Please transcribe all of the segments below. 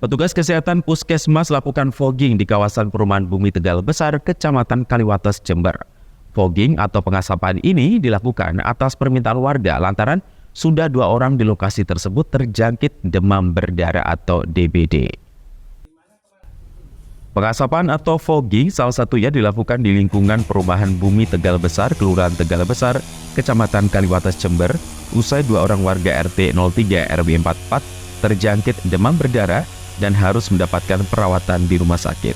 Petugas kesehatan Puskesmas lakukan fogging di kawasan perumahan Bumi Tegal Besar, Kecamatan Kaliwates, Jember. Fogging atau pengasapan ini dilakukan atas permintaan warga lantaran sudah 2 orang di lokasi tersebut terjangkit demam berdarah atau DBD. Pengasapan atau fogging salah satunya dilakukan di lingkungan perumahan Bumi Tegal Besar, Kelurahan Tegal Besar, Kecamatan Kaliwates, Jember, usai 2 orang warga RT 03 RW 44 terjangkit demam berdarah dan harus mendapatkan perawatan di rumah sakit.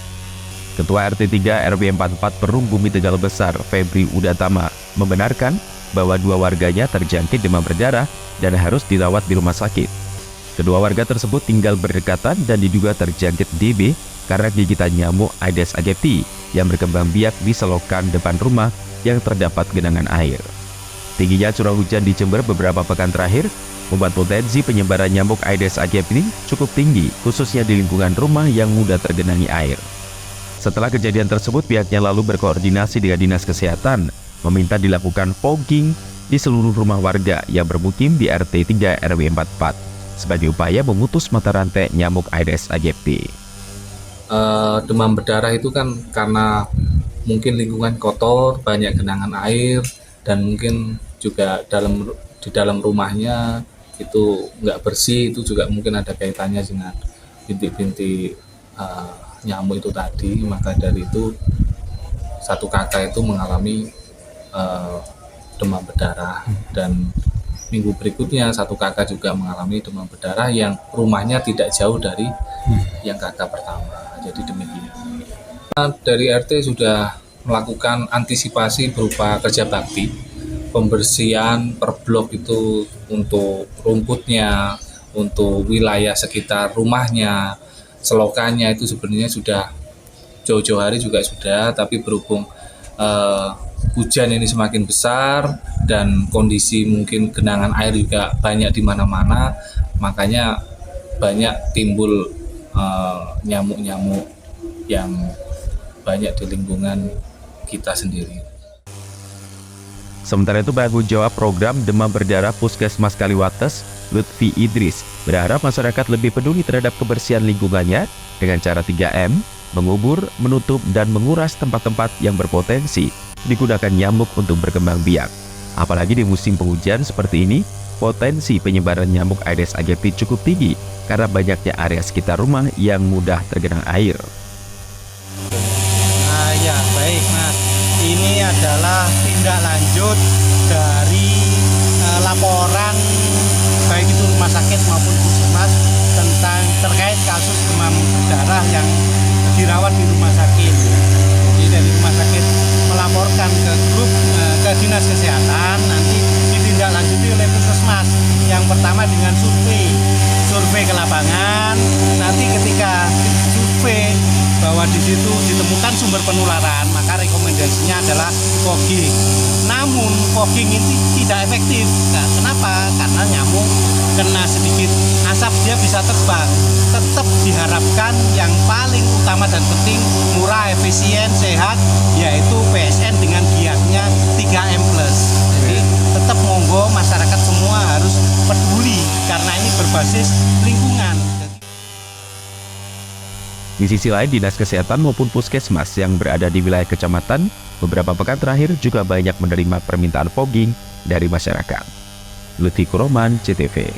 Ketua RT 3 RW 44 Perum Bumi Tegal Besar, Febri Udatama, membenarkan bahwa 2 warganya terjangkit demam berdarah dan harus dirawat di rumah sakit. Kedua warga tersebut tinggal berdekatan dan diduga terjangkit DB karena gigitan nyamuk Aedes aegypti yang berkembang biak di selokan depan rumah yang terdapat genangan air. Tingginya curah hujan di Jember beberapa pekan terakhir membuat potensi penyebaran nyamuk Aedes aegypti cukup tinggi, khususnya di lingkungan rumah yang mudah tergenangi air. Setelah kejadian tersebut, pihaknya lalu berkoordinasi dengan Dinas Kesehatan, meminta dilakukan fogging di seluruh rumah warga yang bermukim di RT 3 RW 44, sebagai upaya memutus mata rantai nyamuk Aedes aegypti. Demam berdarah itu kan karena mungkin lingkungan kotor, banyak genangan air, dan mungkin juga di dalam rumahnya itu nggak bersih, itu juga mungkin ada kaitannya dengan bintik-bintik nyamuk itu tadi. Maka dari itu satu kakak itu mengalami demam berdarah, dan minggu berikutnya satu kakak juga mengalami demam berdarah yang rumahnya tidak jauh dari yang kakak pertama. Jadi demikian. Dari RT sudah melakukan antisipasi berupa kerja bakti, pembersihan per blok itu untuk rumputnya, untuk wilayah sekitar rumahnya, selokannya itu sebenarnya sudah jauh-jauh hari juga sudah, tapi berhubung hujan ini semakin besar dan kondisi mungkin genangan air juga banyak di mana-mana, makanya banyak timbul nyamuk-nyamuk yang banyak di lingkungan kita sendiri. Sementara itu, penanggung jawab program demam berdarah Puskesmas Kaliwates, Lutfi Idris, berharap masyarakat lebih peduli terhadap kebersihan lingkungannya dengan cara 3M, mengubur, menutup, dan menguras tempat-tempat yang berpotensi digunakan nyamuk untuk berkembang biak. Apalagi di musim penghujan seperti ini, potensi penyebaran nyamuk Aedes aegypti cukup tinggi karena banyaknya area sekitar rumah yang mudah tergenang air. Ya, baik Mas. Ini adalah tindak lanjut dari laporan baik itu rumah sakit maupun puskesmas tentang terkait kasus demam berdarah yang dirawat di rumah sakit. Jadi dari rumah sakit melaporkan ke grup ke Dinas Kesehatan, nanti ditindaklanjuti oleh puskesmas. Yang pertama dengan survei ke lapangan. Nanti ketika survei bahwa di situ ditemukan sumber penularan, maka rekomendasinya adalah fogging. Namun fogging ini tidak efektif. Nah, kenapa? Karena nyamuk kena sedikit asap dia bisa terbang. Tetap diharapkan yang paling utama dan penting murah, efisien, sehat, yaitu PSN dengan giatnya 3M+. Jadi tetap monggo masyarakat semua harus peduli karena ini berbasis lingkungan. Di sisi lain, Dinas Kesehatan maupun Puskesmas yang berada di wilayah kecamatan beberapa pekan terakhir juga banyak menerima permintaan fogging dari masyarakat. Lutfi Kuroman, CTV.